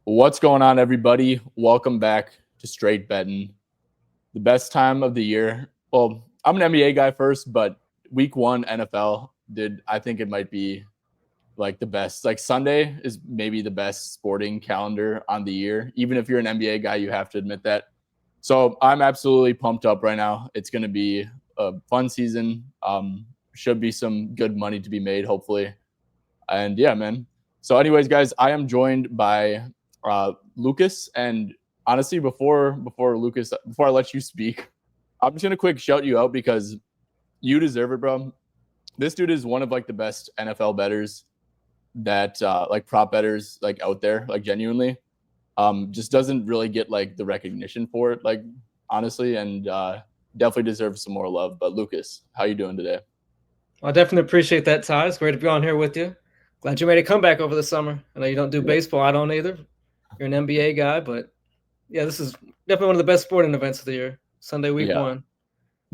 What's going on, everybody? Welcome back to Straight Betting, the best time of the year. Well, I'm an NBA guy first, but week one NFL, I think it might be like the best. Like Sunday is maybe the best sporting calendar on the year. Even if you're an NBA guy, you have to admit that. So I'm absolutely pumped up right now. It's going to be a fun season. Should be some good money to be made, hopefully. And yeah, man. So, anyways, guys, I am joined by Lucas. And honestly, before I let you speak, I'm just gonna quick shout you out because you deserve it, bro. This dude is one of like the best NFL bettors that like prop bettors like out there, like genuinely. Just doesn't really get like the recognition for it, like honestly, and definitely deserves some more love. But Lucas, how you doing today? Well, I definitely appreciate that, Ty. It's great to be on here with you. Glad you made a comeback over the summer. I know you don't do Yeah. baseball. I don't either. You're an NBA guy, but yeah, this is definitely one of the best sporting events of the year. Sunday, week Yeah. one.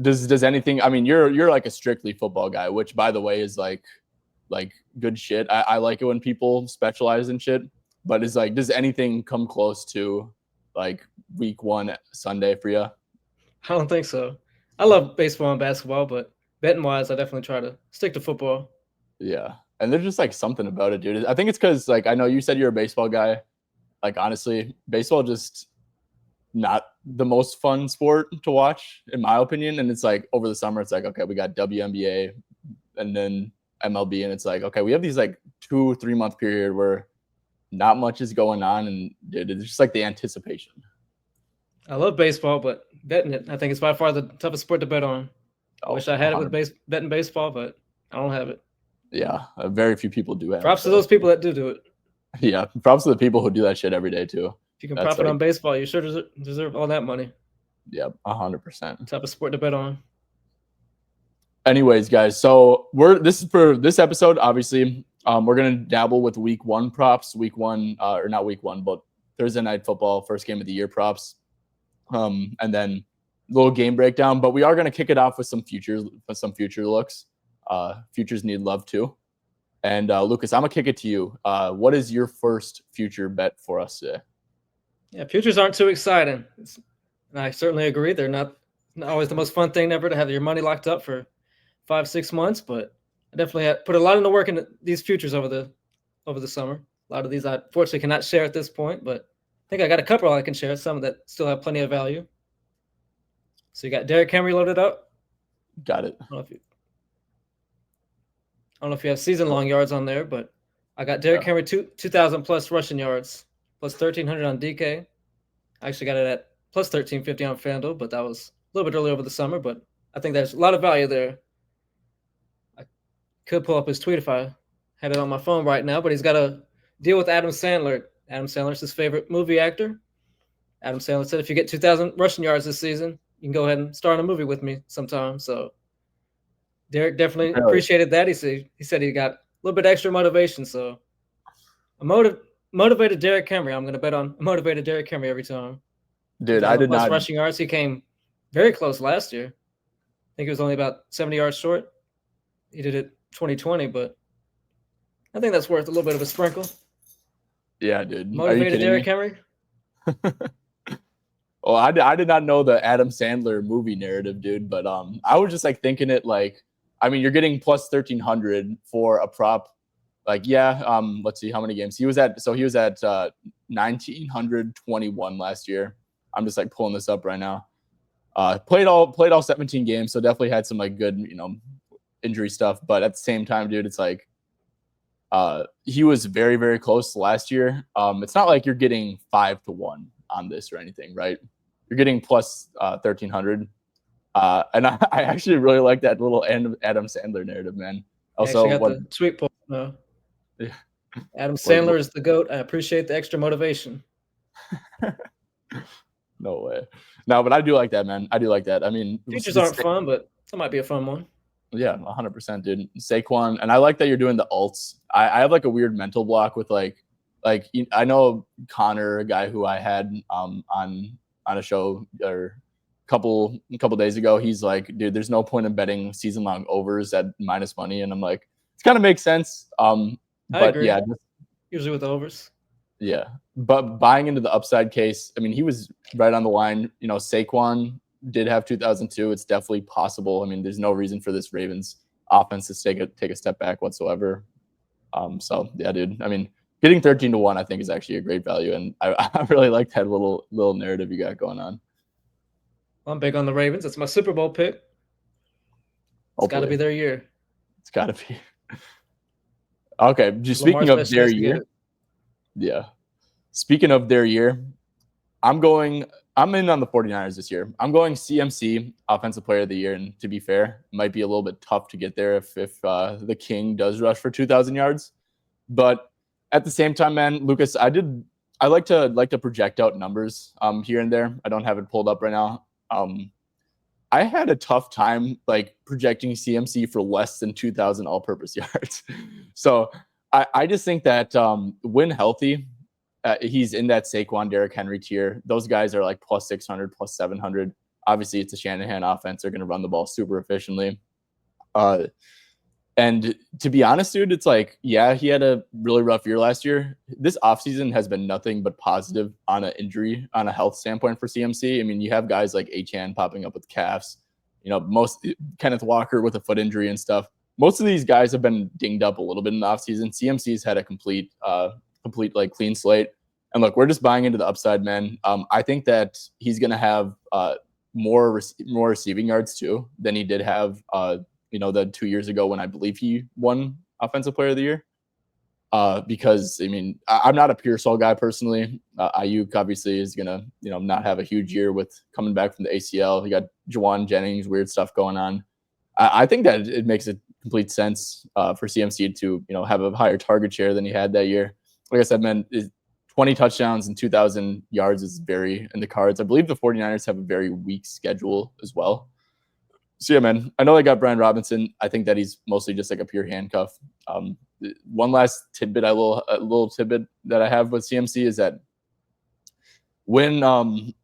Does anything? I mean, you're like a strictly football guy, which by the way is like good shit. I like it when people specialize in shit. But is like, does anything come close to like week one Sunday for you? I don't think so. I love baseball and basketball, but betting wise, I definitely try to stick to football. Yeah, and there's just like something about it, dude. I think it's because like I know you said you're a baseball guy. Like honestly, baseball just not the most fun sport to watch, in my opinion. And it's like over the summer, it's like, okay, we got WNBA and then MLB, and it's like, okay, we have these like 2-3 month period where not much is going on, and dude, it's just like the anticipation. I love baseball, but betting it, I think it's by far the toughest sport to bet on. I Oh, wish I had it with 100. betting baseball, but I don't have it. Yeah, very few people do have it Props to though. those people that do it. Yeah, props to the people who do that shit every day too. If you can That's profit like, on baseball, you sure deserve all that money. yeah, 100%. Type of sport to bet on. Anyways, guys, so this is for this episode. Obviously, we're gonna dabble with week one props, week one or not week one, but Thursday night football, first game of the year props, and then little game breakdown. But we are gonna kick it off with some future looks. Futures need love too. And Lucas, I'm gonna kick it to you. What is your first future bet for us today? Yeah, futures aren't too exciting. And I certainly agree. They're not always the most fun thing ever to have your money locked up for 5-6 months, but I definitely put a lot into work in these futures over the summer. A lot of these I fortunately cannot share at this point, but I think I got a couple I can share. Some that still have plenty of value. So you got Derrick Henry loaded up. Got it. I don't know if you have season long yards on there, but I got Derrick Henry 2,000 plus rushing yards, plus 1,300 on DK. I actually got it at plus 1,350 on FanDuel, but that was a little bit early over the summer. But I think there's a lot of value there. I could pull up his tweet if I had it on my phone right now, but he's got a deal with Adam Sandler. Adam Sandler's his favorite movie actor. Adam Sandler said, if you get 2,000 rushing yards this season, you can go ahead and star in a movie with me sometime. So Derek definitely appreciated that. He said he got a little bit extra motivation. So a motivated Derrick Henry. I'm going to bet on a motivated Derrick Henry every time. Dude, I did not. Rushing yards. He came very close last year. I think it was only about 70 yards short. He did it 2020, but I think that's worth a little bit of a sprinkle. Yeah, dude. Motivated Derrick Henry. Well, I did not know the Adam Sandler movie narrative, dude. But I was just like thinking it like, I mean, you're getting plus 1,300 for a prop. Like, yeah. Let's see how many games he was at. So he was at 1,921 last year. I'm just like pulling this up right now. Played all 17 games, so definitely had some like good, injury stuff. But at the same time, dude, it's like he was very, very close last year. It's not like you're getting 5-1 on this or anything, right? You're getting plus 1,300. And I actually really like that little Adam Sandler narrative, man. Also, got the tweet poll. No. Yeah. Adam Sandler is the GOAT. I appreciate the extra motivation. No way. No, but I do like that, man. I do like that. I mean, futures aren't fun, but that might be a fun one. Yeah, 100%, dude. Saquon, and I like that you're doing the alts. I have like a weird mental block with like I know Connor, a guy who I had on a show or couple days ago. He's like, dude, there's no point in betting season long overs at minus money, and I'm like, it kind of makes sense. I agree. Yeah, usually with overs. Yeah, but buying into the upside case, I mean, he was right on the line. You know, Saquon did have 2002. It's definitely possible. I mean, there's no reason for this Ravens offense to take a step back whatsoever. So yeah, dude. I mean, getting 13-1, I think, is actually a great value, and I really like that little narrative you got going on. I'm big on the Ravens. It's my Super Bowl pick. It's got to be their year. It's got to be. Okay, just speaking of their year. Yeah. Speaking of their year, I'm in on the 49ers this year. I'm going CMC, Offensive Player of the Year, and to be fair, it might be a little bit tough to get there if the King does rush for 2,000 yards. But at the same time, man, Lucas, I like to project out numbers here and there. I don't have it pulled up right now. I had a tough time like projecting CMC for less than 2,000 all-purpose yards. So I just think that when healthy, he's in that Saquon, Derrick Henry tier. Those guys are like plus 600, plus 700. Obviously, it's a Shanahan offense. They're going to run the ball super efficiently. And to be honest, dude, it's like, yeah, he had a really rough year last year. This offseason has been nothing but positive on a health standpoint for CMC. I mean, you have guys like Achane popping up with calves, you know, Kenneth Walker with a foot injury and stuff. Most of these guys have been dinged up a little bit in the offseason. CMC's had a complete like clean slate. And look, we're just buying into the upside, man. I think that he's going to have more receiving yards too than he did have the 2 years ago when I believe he won Offensive Player of the Year. Because I mean, I'm not a Pearsall guy personally. Ayuk obviously is gonna, not have a huge year with coming back from the ACL. You got Juwan Jennings, weird stuff going on. I think that it makes a complete sense for CMC to, have a higher target share than he had that year. Like I said, man, 20 touchdowns and 2,000 yards is very in the cards. I believe the 49ers have a very weak schedule as well. So yeah, man, I know they got Brian Robinson. I think that he's mostly just like a pure handcuff. One last tidbit, a little tidbit that I have with CMC is that when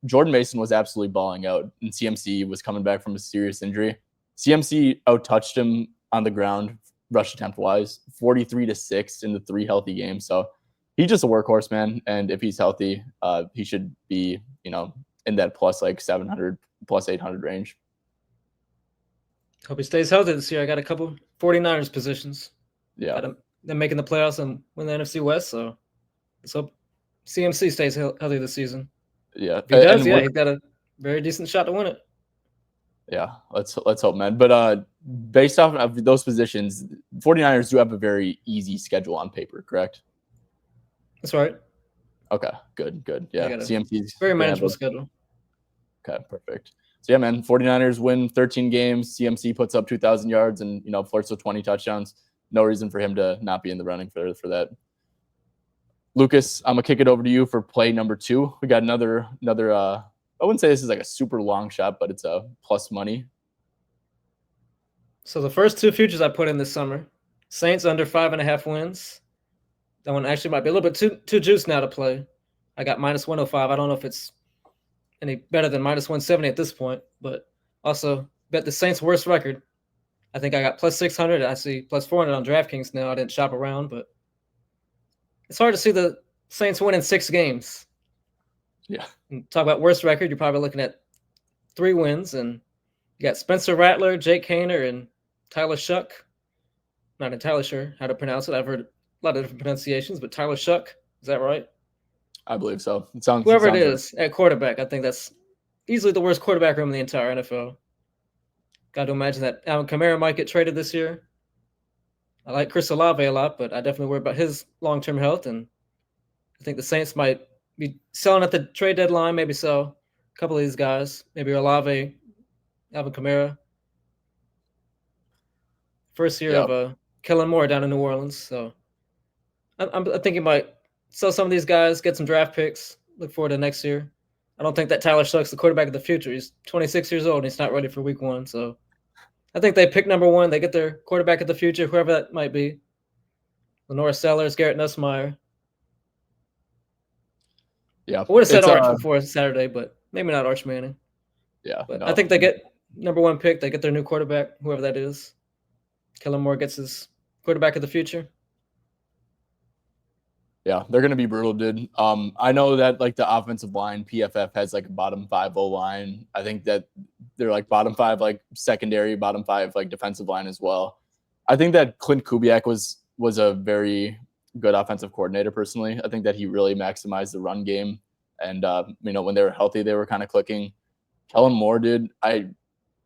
Jordan Mason was absolutely balling out and CMC was coming back from a serious injury, CMC outtouched him on the ground, rush attempt wise, 43-6 in the 3 healthy games. So he's just a workhorse, man. And if he's healthy, he should be, in that plus like 700, plus 800 range. Hope he stays healthy this year. I got a couple 49ers positions. Yeah. They're making the playoffs and win the NFC West. So let's hope CMC stays healthy this season. Yeah. If he does, he's got a very decent shot to win it. Yeah, let's hope, man. But based off of those positions, 49ers do have a very easy schedule on paper, correct? That's right. Okay, good. Yeah, CMC's very manageable schedule. Okay, perfect. So yeah, man, 49ers win 13 games. CMC puts up 2,000 yards and, flirts with 20 touchdowns. No reason for him to not be in the running for that. Lucas, I'm gonna kick it over to you for play number 2. We got another. I wouldn't say this is like a super long shot, but it's a plus money. So the first 2 futures I put in this summer, Saints under 5.5 wins. That one actually might be a little bit too juiced now to play. I got minus 105. I don't know if it's any better than minus 170 at this point, but also bet the Saints' worst record. I think I got plus 600. I see plus 400 on DraftKings now. I didn't shop around, but it's hard to see the Saints winning 6 games. Yeah. And talk about worst record, you're probably looking at 3 wins, and you got Spencer Rattler, Jake Haener, and Tyler Shuck. Not entirely sure how to pronounce it. I've heard a lot of different pronunciations, but Tyler Shuck, is that right? I believe so. Whoever it is at quarterback, I think that's easily the worst quarterback room in the entire NFL. Got to imagine that Alvin Kamara might get traded this year. I like Chris Olave a lot, but I definitely worry about his long-term health, and I think the Saints might be selling at the trade deadline, maybe sell a couple of these guys, maybe Olave, Alvin Kamara. First year of Kellen Moore down in New Orleans, so I think he might sell some of these guys, get some draft picks, look forward to next year. I don't think that Tyler Shuck's the quarterback of the future. He's 26 years old, and he's not ready for week 1, so I think they pick number 1. They get their quarterback of the future, whoever that might be. Lenore Sellers, Garrett Nussmeier. Yeah, I would have said Arch before Saturday, but maybe not Arch Manning. Yeah, but I think they get number 1 pick. They get their new quarterback, whoever that is. Kellen Moore gets his quarterback of the future. Yeah, they're going to be brutal, dude. I know that like the offensive line, PFF has like a bottom 5 O line. I think that they're like bottom 5 like secondary, bottom 5 like defensive line as well. I think that Clint Kubiak was a very good offensive coordinator personally. I think that he really maximized the run game, and when they were healthy, they were kind of clicking. Kellen Moore, dude, I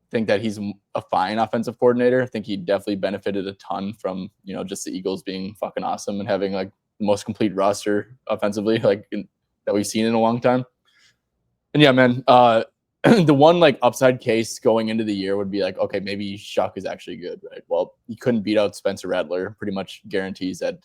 think that he's a fine offensive coordinator. I think he definitely benefited a ton from just the Eagles being fucking awesome and having like the most complete roster offensively that we've seen in a long time. And yeah, man, the one like upside case going into the year would be like, okay, maybe Shuck is actually good, right? Well, he couldn't beat out Spencer Rattler, pretty much guarantees that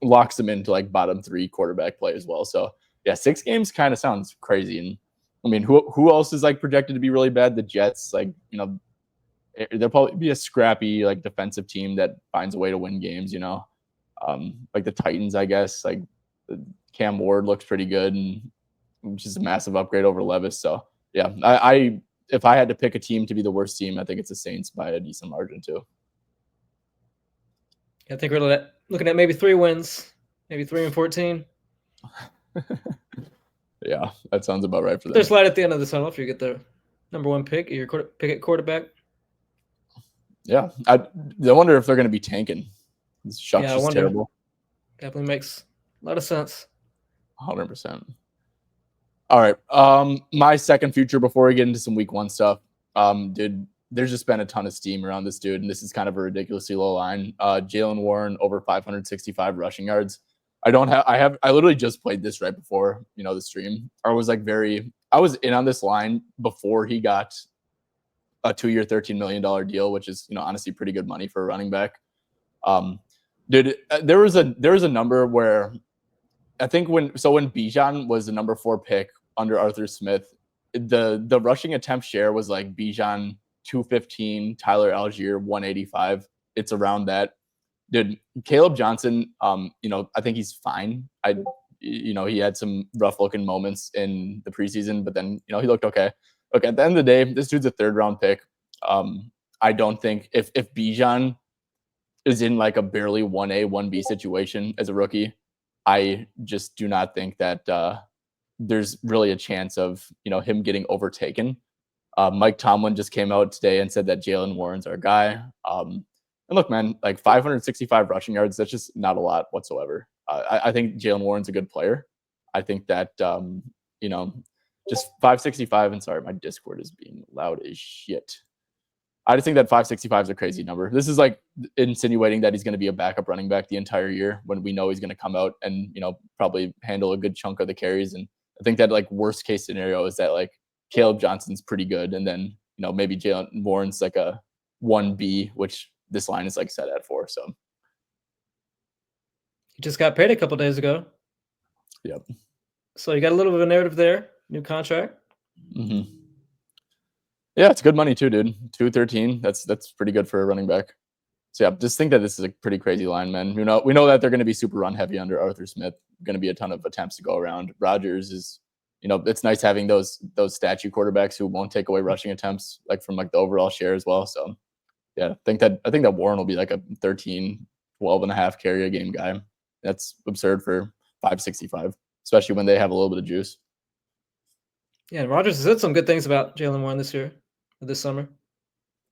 locks him into like bottom 3 quarterback play as well. So yeah, 6 games kind of sounds crazy. And I mean, who else is like projected to be really bad? The Jets, like, they'll probably be a scrappy like defensive team that finds a way to win games, like the Titans, I guess. Like Cam Ward looks pretty good, and which is a massive upgrade over Levis. So yeah, I if I had to pick a team to be the worst team, I think it's the Saints by a decent margin too. I think we're looking at maybe 3 wins, maybe 3-14. Yeah, that sounds about right for them. There's light at the end of the tunnel if you get the number 1 pick, your pick at quarterback. Yeah, I wonder if they're going to be tanking. Shuck's just terrible. Definitely makes a lot of sense. 100%. All right. My second future before we get into some week 1 stuff, dude, there's just been a ton of steam around this dude, and this is kind of a ridiculously low line. Jaylen Warren over 565 rushing yards. I literally just played this right before, the stream. I was in on this line before he got a 2-year, $13 million deal, which is, honestly pretty good money for a running back. Dude, there was a number where I think when Bijan was the number 4 pick under Arthur Smith, the rushing attempt share was like Bijan 215, Tyler Algier 185. It's around that. Dude, Caleb Johnson, I think he's fine. He had some rough looking moments in the preseason, but then, he looked okay. Look, at the end of the day, this dude's a 3rd round pick. I don't think if Bijan is in like a barely 1A, 1B situation as a rookie, I just do not think that there's really a chance of, him getting overtaken. Mike Tomlin just came out today and said that Jaylen Warren's our guy. And look, man, like 565 rushing yards, that's just not a lot whatsoever. I think Jaylen Warren's a good player. I think that, just 565, and sorry, my Discord is being loud as shit. I just think that 565 is a crazy number. This is like insinuating that he's going to be a backup running back the entire year when we know he's going to come out and, probably handle a good chunk of the carries. And I think that like worst case scenario is that like Caleb Johnson's pretty good. And then, maybe Jaylen Warren's like a 1B, which this line is like set at 4. So he just got paid a couple days ago. Yep. So you got a little bit of a narrative there. New contract. Mm-hmm. Yeah, it's good money too, dude. 213. That's pretty good for a running back. So yeah, just think that this is a pretty crazy line, man. We know that they're going to be super run heavy under Arthur Smith. Going to be a ton of attempts to go around. Rodgers is, it's nice having those statue quarterbacks who won't take away rushing attempts, like from like the overall share as well. So yeah, I think that Warren will be like a 13, 12 and a half carry a game guy. That's absurd for 565, especially when they have a little bit of juice. Yeah, Rodgers has said some good things about Jaylen Warren this summer.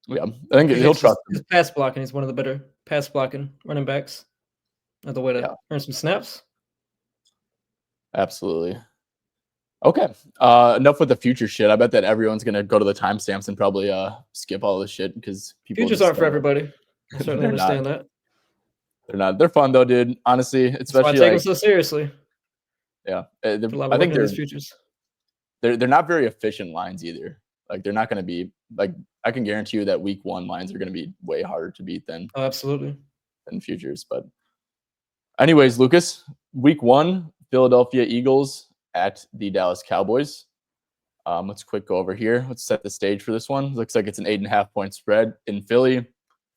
Yeah, I think he'll trust him. His pass blocking. He's one of the better pass blocking running backs. Another way to earn some snaps. Absolutely. Okay. Enough with the future shit. I bet that everyone's gonna go to the timestamps and probably skip all this shit because people futures aren't for everybody. I certainly understand that. They're not. They're fun though, dude. Honestly, especially that's why I take them so seriously. Yeah, I think they're futures. They're not very efficient lines either. Like they're not going to be like, I can guarantee you that week 1 lines are going to be way harder to beat than futures. But anyways, Lucas, week 1, Philadelphia Eagles at the Dallas Cowboys. Let's quick go over here. Let's set the stage for this one. Looks like it's an 8.5 point spread in Philly,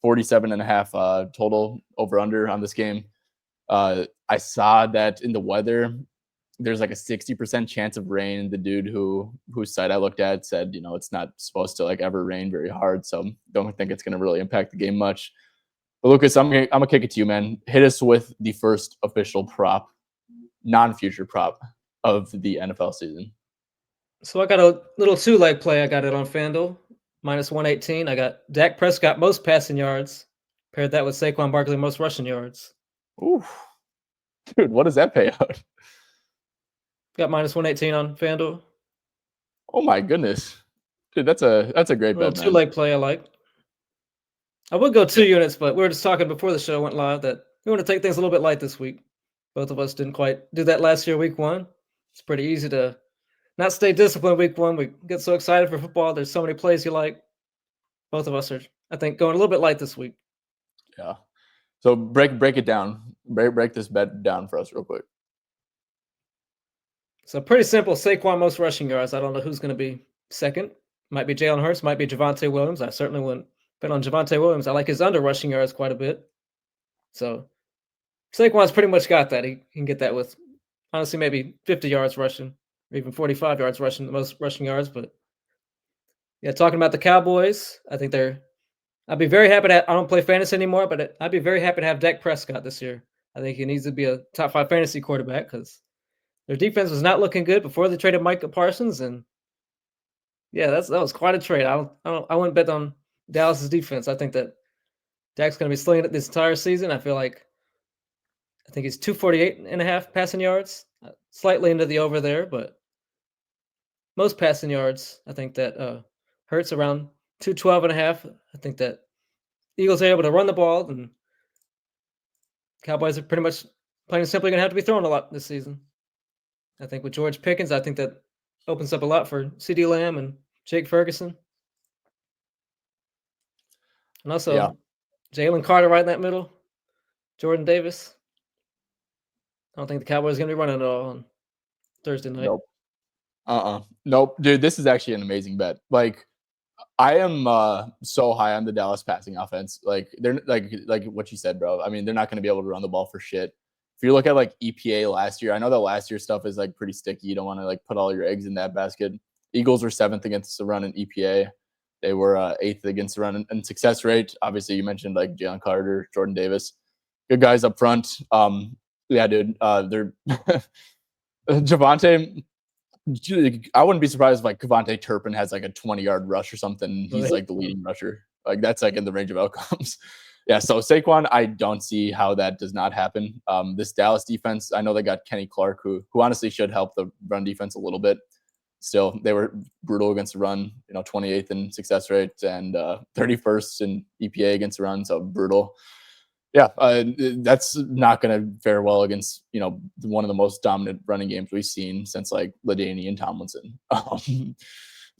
47.5 total over under on this game. I saw that in the weather, there's like a 60% chance of rain. The dude whose site I looked at said, it's not supposed to like ever rain very hard. So don't think it's going to really impact the game much. But Lucas, I'm gonna kick it to you, man. Hit us with the first official prop non-future prop of the NFL season. So I got a little two-leg play. I got it on FanDuel, -118. I got Dak Prescott most passing yards. Paired that with Saquon Barkley most rushing yards. Ooh, dude, what does that pay out? Got -118 on FanDuel. Oh my goodness, dude, that's a great Little bet, man. two-leg play I like. I would go 2 units, but we were just talking before the show went live that we want to take things a little bit light this week. Both of us didn't quite do that last year, week 1. It's pretty easy to not stay disciplined week 1. We get so excited for football. There's so many plays you like. Both of us are, I think, going a little bit light this week. Yeah. So break it down. Break this bet down for us real quick. So pretty simple. Saquon most rushing yards. I don't know who's going to be second. Might be Jalen Hurts. Might be Javonte Williams. I certainly wouldn't bet on Javonte Williams. I like his under rushing yards quite a bit. So Saquon's pretty much got that. He can get that with, honestly, maybe 50 yards rushing, or even 45 yards rushing, the most rushing yards. But yeah, talking about the Cowboys, I think I'd be very happy to. I don't play fantasy anymore, but I'd be very happy to have Dak Prescott this year. I think he needs to be a top 5 fantasy quarterback because their defense was not looking good before they traded Micah Parsons, and yeah, that was quite a trade. I wouldn't bet on Dallas's defense. I think that Dak's going to be slinging it this entire season. I think he's 248.5 passing yards, slightly into the over there, but most passing yards, I think that Hurts around 212.5. I think that Eagles are able to run the ball, and Cowboys are pretty much plain and simply going to have to be throwing a lot this season. I think with George Pickens, I think that opens up a lot for CeeDee Lamb and Jake Ferguson. And also Jalen Carter right in that middle, Jordan Davis. I don't think the Cowboys are going to be running it all on Thursday night. Nope. Nope. Dude, this is actually an amazing bet. Like, I am so high on the Dallas passing offense. Like, they're like what you said, bro. I mean, they're not going to be able to run the ball for shit. If you look at like EPA last year, I know that last year stuff is like pretty sticky. You don't want to like put all your eggs in that basket. Eagles were 7th against the run in EPA. They were 8th against the run and success rate. Obviously, you mentioned like Jalen Carter, Jordan Davis, good guys up front. Yeah, dude. They're Javonte. I wouldn't be surprised if like Kevontae Turpin has like a 20-yard rush or something. He's like the leading rusher. Like that's like in the range of outcomes. Yeah, so Saquon, I don't see how that does not happen. This Dallas defense, I know they got Kenny Clark, who honestly should help the run defense a little bit. Still, they were brutal against the run, 28th in success rate and 31st in EPA against the run, so brutal. Yeah, that's not going to fare well against, one of the most dominant running games we've seen since like LaDainian Tomlinson.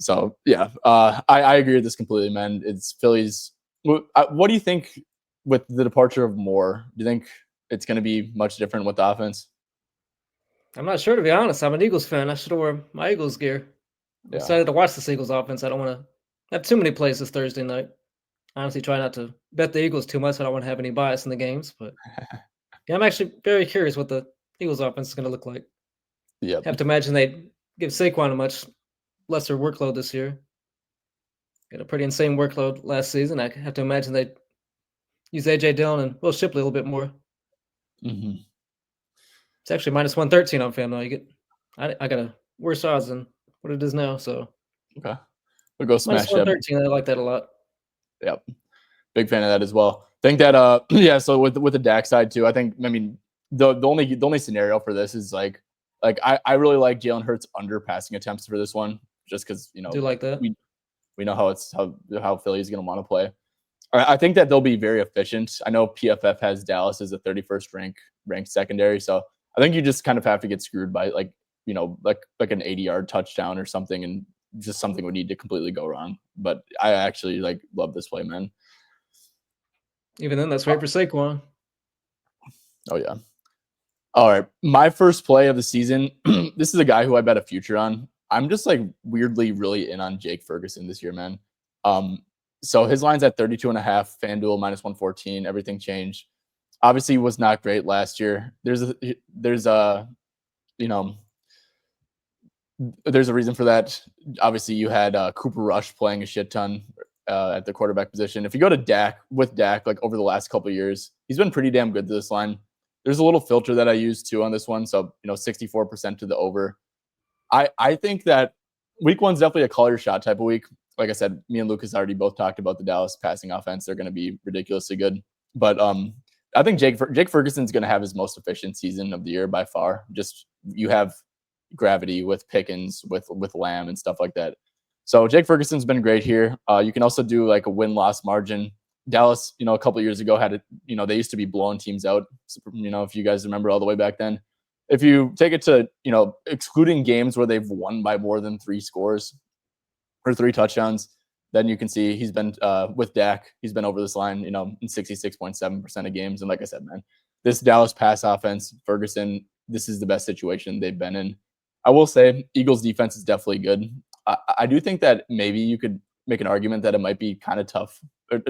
So, yeah, I agree with this completely, man. It's Philly's. What do you think with the departure of Moore? Do you think it's going to be much different with the offense? I'm not sure, to be honest. I'm an Eagles fan. I should have worn my Eagles gear. I'm excited to watch this Eagles offense. I don't want to have too many plays this Thursday night. I honestly try not to bet the Eagles too much. I don't want to have any bias in the games, but yeah, I'm actually very curious what the Eagles offense is going to look like. Yeah, have to imagine they give Saquon a much lesser workload this year. Got a pretty insane workload last season. I have to imagine they use AJ Dillon and Will Shipley a little bit more. Mm-hmm. It's actually -113 on FanDuel. I got a worse odds than what it is now. So okay, we'll go smash that. -113. I like that a lot. Yep, big fan of that as well. Think that yeah. So with the Dak side too, I mean the only scenario for this is like I really like Jalen Hurts under passing attempts for this one, just because do like that. We know how Philly's going to want to play. I think that they'll be very efficient. I know PFF has Dallas as a 31st ranked secondary, so I think you just kind of have to get screwed by like an 80-yard touchdown or something, and just something would need to completely go wrong. But I actually love this play, man. Even then, that's right for Saquon. Oh yeah. All right, my first play of the season. This is a guy who I bet a future on. I'm just like weirdly really in on Jake Ferguson this year, man. So his line's at 32.5, FanDuel -114. Everything changed. Obviously, was not great last year. There's a reason for that. Obviously, you had Cooper Rush playing a shit ton at the quarterback position. If you go to Dak, like over the last couple of years, he's been pretty damn good to this line. there's a little filter that I use too on this one. So 64% to the over. I think that week one's definitely a call your shot type of week. Like I said, me and Lucas already both talked about the Dallas passing offense. They're going to be ridiculously good. But I think Jake Ferguson's going to have his most efficient season of the year by far. Just you have gravity with Pickens, with Lamb and stuff like that. So Jake Ferguson's been great here. You can also do like a win-loss margin. Dallas, a couple of years ago had they used to be blowing teams out. If you guys remember all the way back then. If you take it to, excluding games where they've won by more than 3 scores or 3 touchdowns, then you can see he's been with Dak, he's been over this line, in 66.7% of games. And like I said, man, this Dallas pass offense, Ferguson, this is the best situation they've been in. I will say Eagles defense is definitely good. I do think that maybe you could make an argument that it might be kind of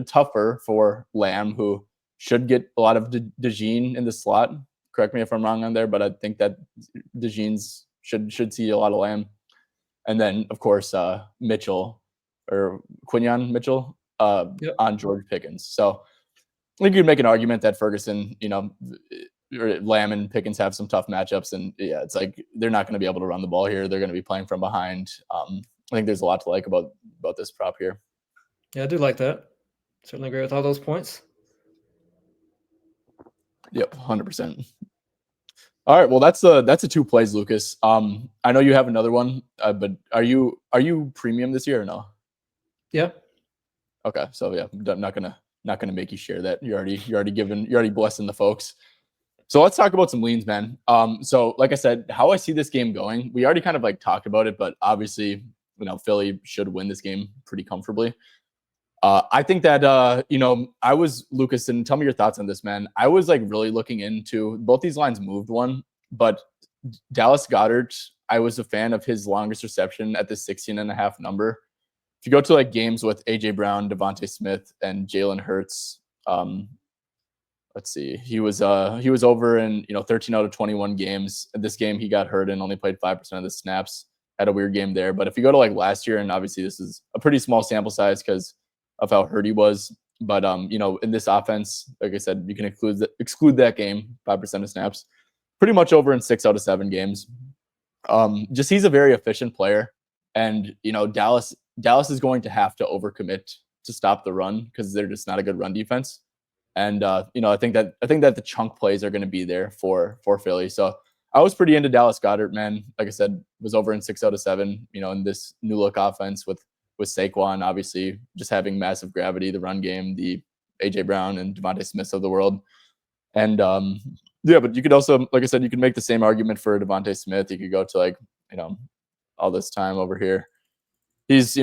tougher for Lamb, who should get a lot of DeJean in the slot. Correct me if I'm wrong on there, but I think that DeJean's should see a lot of Lamb. And then, of course, Mitchell or Quinyon Mitchell on George Pickens. So I think you could make an argument that Ferguson, or Lamb and Pickens have some tough matchups. And yeah, it's like they're not going to be able to run the ball here. They're going to be playing from behind. I think there's a lot to like about this prop here. Yeah, I do like that. Certainly agree with all those points. Yep, 100%. All right, well, that's the 2 plays, Lucas. I know you have another one, but are you premium this year or no? Yeah. Okay, so yeah, I'm not gonna make you share that. You're already blessing the folks. So let's talk about some leans, man. So like I said, how I see this game going, we already kind of like talked about it, but obviously, Philly should win this game pretty comfortably. I think that I was Lucas, and tell me your thoughts on this, man. I was like really looking into both these lines moved one, but Dallas Goedert, I was a fan of his longest reception at the 16.5 number. If you go to like games with AJ Brown, Devontae Smith, and Jalen Hurts, let's see, he was over in 13 out of 21 games. In this game, he got hurt and only played 5% of the snaps. Had a weird game there. But if you go to like last year, and obviously this is a pretty small sample size because of how hurt he was. But in this offense, like I said, you can exclude that game, 5% of snaps, pretty much over in 6 out of 7 games. Just he's a very efficient player. And Dallas is going to have to overcommit to stop the run because they're just not a good run defense. And I think that the chunk plays are going to be there for Philly. So I was pretty into Dallas Goedert, man. Like I said, was over in 6 out of 7, in this new look offense with Saquon, obviously just having massive gravity, the run game, the AJ Brown and Devontae Smith of the world. And yeah, but you could also, like I said, you could make the same argument for Devontae Smith. You could go to like, all this time over here. He's,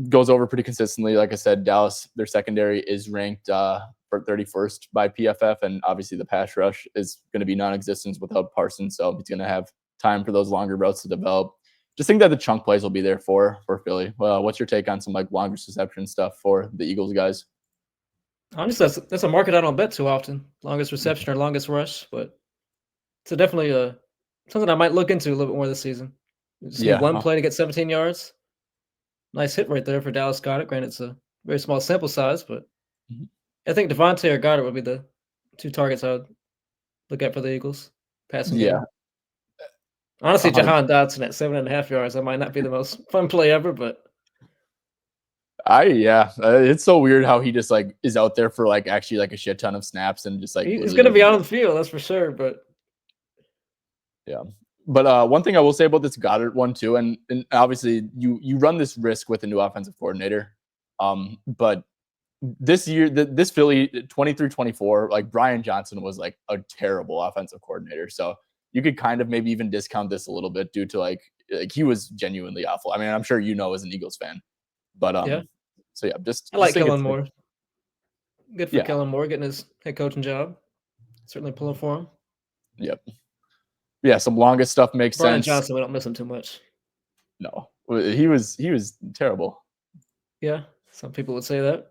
goes over pretty consistently. Like I said, Dallas, their secondary is ranked for 31st by PFF. And obviously the pass rush is going to be non-existent without Parsons. So he's going to have time for those longer routes to develop. Just think that the chunk plays will be there for Philly. Well, what's your take on some like longer reception stuff for the Eagles guys? Honestly, that's a market I don't bet too often. Longest reception or longest rush, but it's definitely something I might look into a little bit more this season. Just need one play to get 17 yards. Nice hit right there for Dallas Goedert. Granted, it's a very small sample size, but I think Devontae or Goedert would be the 2 targets I would look at for the Eagles passing game. Honestly, Jahan Dotson at 7.5 yards, that might not be the most fun play ever, but it's so weird how he just like is out there for like actually like a shit ton of snaps and just like he's going to be out on the field, that's for sure. But yeah, but one thing I will say about this Goddard one too, and obviously you run this risk with a new offensive coordinator, but this year this Philly 23-24, like Brian Johnson was like a terrible offensive coordinator, so you could kind of maybe even discount this a little bit due to like he was genuinely awful. I mean, I'm sure as an Eagles fan, but so yeah, I like Kellen Moore. Good for Kellen Moore getting his head coaching job. Certainly pulling for him. Yep. Yeah, some longest stuff makes Brian sense. Johnson, we don't miss him too much. No, he was terrible. Yeah, some people would say that.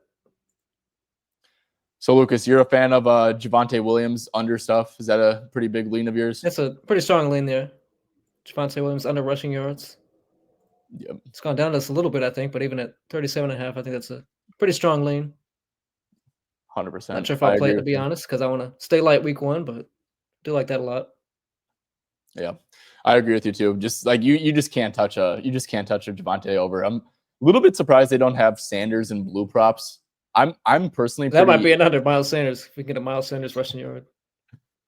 So, Lucas, you're a fan of Javonte Williams under stuff. Is that a pretty big lean of yours? That's a pretty strong lean there. Javonte Williams under rushing yards. Yep. It's gone down just a little bit, I think, but even at 37.5, I think that's a pretty strong lean. 100%. Not sure if I'll play it, to be honest, because I want to stay light week 1, but Do like that a lot. Yeah, I agree with you too. Just like you just can't touch a Javante over. I'm a little bit surprised they don't have Sanders and blue props. I'm personally That might pretty. be another Miles Sanders. If we can get a Miles Sanders rushing yard,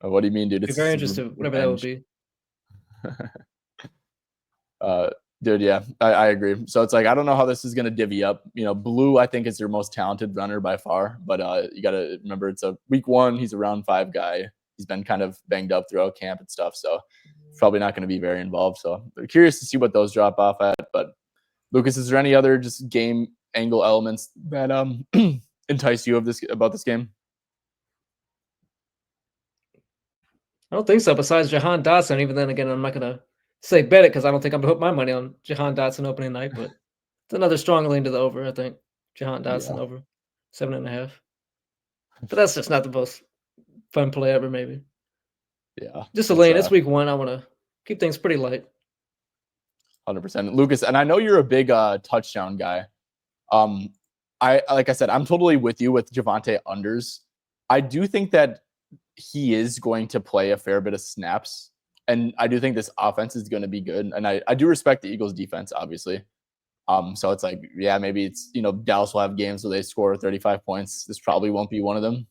What do you mean, dude? be very It's interested. Whatever that would revenge. be. uh, Dude, yeah, I agree. So it's like I don't know how this is gonna divvy up. Blue I think is their most talented runner by far, but you got to remember it's a week 1. He's a round 5 guy. He's been kind of banged up throughout camp and stuff, so probably not going to be very involved. So curious to see what those drop off at. But Lucas, is there any other just game angle elements that entice you about this game? I don't think so. Besides Jahan Dotson, even then again, I'm not gonna say bet it because I don't think I'm gonna put my money on Jahan Dotson opening night. But it's another strong lean to the over. I think Jahan Dotson Yeah, over 7.5. But that's just not the most fun play ever. Maybe yeah, just a it's lane. It's week 1. I want to keep things pretty light. 100%. Lucas, and I know you're a big touchdown guy. I like I said, I'm totally with you with Javante unders. I do think that he is going to play a fair bit of snaps, and I do think this offense is going to be good. And I do respect the Eagles' defense, obviously. So it's like, yeah, maybe it's Dallas will have games where they score 35 points. This probably won't be one of them.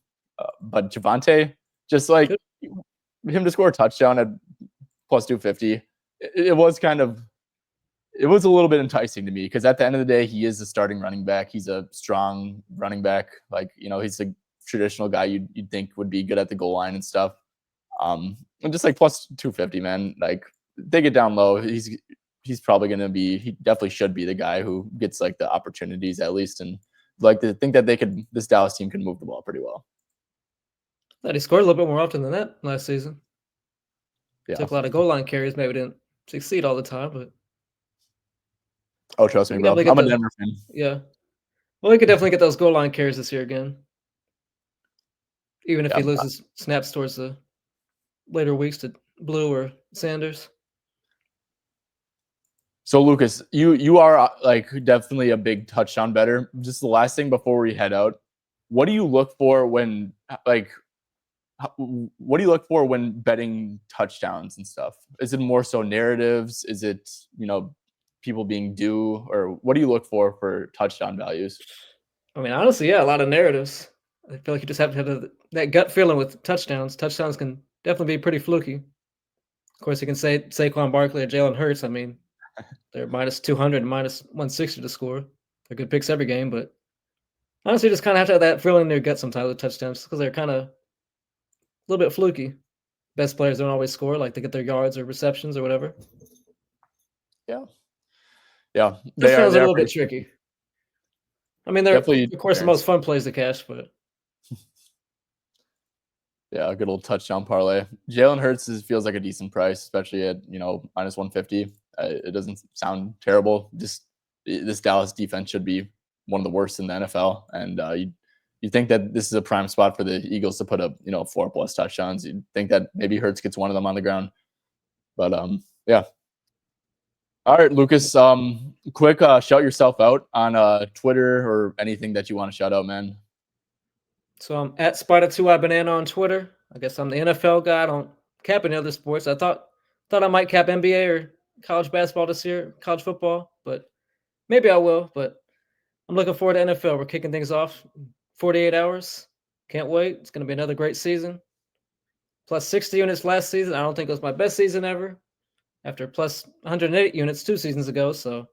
But Javante, just like Good. him to score a touchdown at plus 250, it was kind of it was a little bit enticing to me because at the end of the day, he is a starting running back. He's a strong running back. Like, he's a traditional guy you'd think would be good at the goal line and stuff. And just like plus 250, man, like they get down low. He's probably going to be, he definitely should be the guy who gets like the opportunities at least. And like to think that this Dallas team can move the ball pretty well. Thought he scored a little bit more often than that last season. Yeah. Took a lot of goal line carries. Maybe didn't succeed all the time, but Oh, trust me, bro. I'm a Denver fan. Yeah. Well, he could definitely get those goal line carries this year again. Even if he Yeah. loses snaps towards the later weeks to Blue or Sanders. So Lucas, you are like definitely a big touchdown bettor. Just the last thing before we head out, what do you look for when what do you look for when betting touchdowns and stuff? Is it more so narratives? Is it people being due, or what do you look for touchdown values? I mean, honestly, yeah, a lot of narratives. I feel like you just have to have that gut feeling with touchdowns. Touchdowns can definitely be pretty fluky. Of course, you can say Saquon Barkley or Jalen Hurts. I mean, they're minus 200 and minus 160 to score. They're good picks every game, but honestly, you just kind of have to have that feeling in your gut sometimes with touchdowns because they're kind of a little bit fluky. Best players don't always score, like they get their yards or receptions or whatever. Yeah. Yeah. Touchdowns are a little bit tricky. I mean, they're, definitely, of course, the most fun plays to cash, but yeah, a good old touchdown parlay. Jalen Hurts feels like a decent price, especially at minus 150. It doesn't sound terrible. Just this Dallas defense should be one of the worst in the NFL, and you think that this is a prime spot for the Eagles to put up 4+ touchdowns. You'd think that maybe Hurts gets one of them on the ground, but yeah. All right, Lucas. Quick, shout yourself out on Twitter or anything that you want to shout out, man. So I'm at Spider2iBanana on Twitter. I guess I'm the NFL guy. I don't cap any other sports. I thought I might cap NBA or college basketball this year, college football, but maybe I will. But I'm looking forward to NFL. We're kicking things off 48 hours. Can't wait. It's going to be another great season. Plus 60 units last season. I don't think it was my best season ever. After plus 108 units 2 seasons ago. So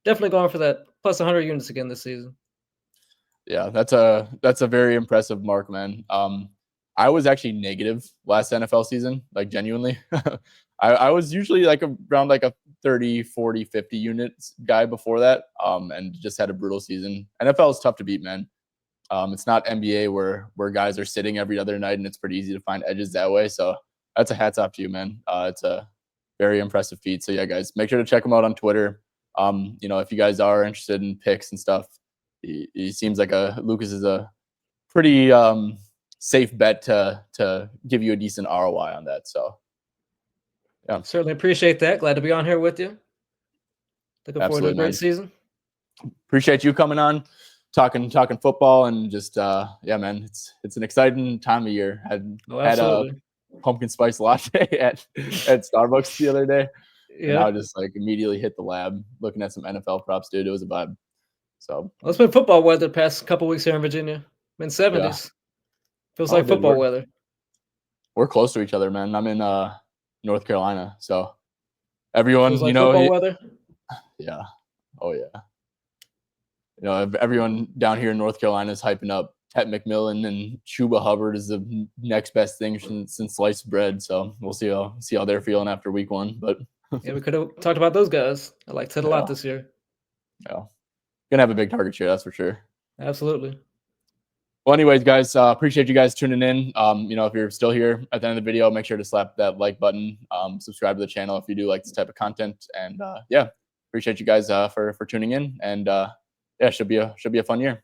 definitely going for that plus 100 units again this season. Yeah, that's a very impressive mark, man. I was actually negative last NFL season, like genuinely. I was usually like around like a 30, 40, 50 units guy before that, and just had a brutal season. NFL is tough to beat, man. It's not NBA where guys are sitting every other night and it's pretty easy to find edges that way. So that's a hats off to you, man. It's a very impressive feat. So yeah, guys, make sure to check him out on Twitter. If you guys are interested in picks and stuff, he seems like Lucas is a pretty safe bet to give you a decent ROI on that. So yeah, certainly appreciate that. Glad to be on here with you. Looking forward to a great season. Appreciate you coming on, talking football, and just yeah, man, it's an exciting time of year. Had pumpkin spice latte at Starbucks the other day. And Yeah. I just like immediately hit the lab looking at some NFL props, dude. It was a vibe. So Well, it's been football weather the past couple weeks here in Virginia. Been yeah. 70s. Feels Oh, like dude, football weather. we're close to each other, man. I'm in North Carolina, so everyone, Feels like football weather. yeah, oh yeah, everyone down here in North Carolina is hyping up Tet McMillan and Chuba Hubbard is the next best thing since sliced bread. So we'll see how they're feeling after week 1. But Yeah, we could have talked about those guys. I like Ted a lot yeah, this year. yeah, gonna have a big target share, that's for sure. Absolutely. Well, anyways, guys, appreciate you guys tuning in. If you're still here at the end of the video, make sure to slap that like button. Subscribe to the channel if you do like this type of content. And yeah, appreciate you guys for tuning in. And yeah, should be a fun year.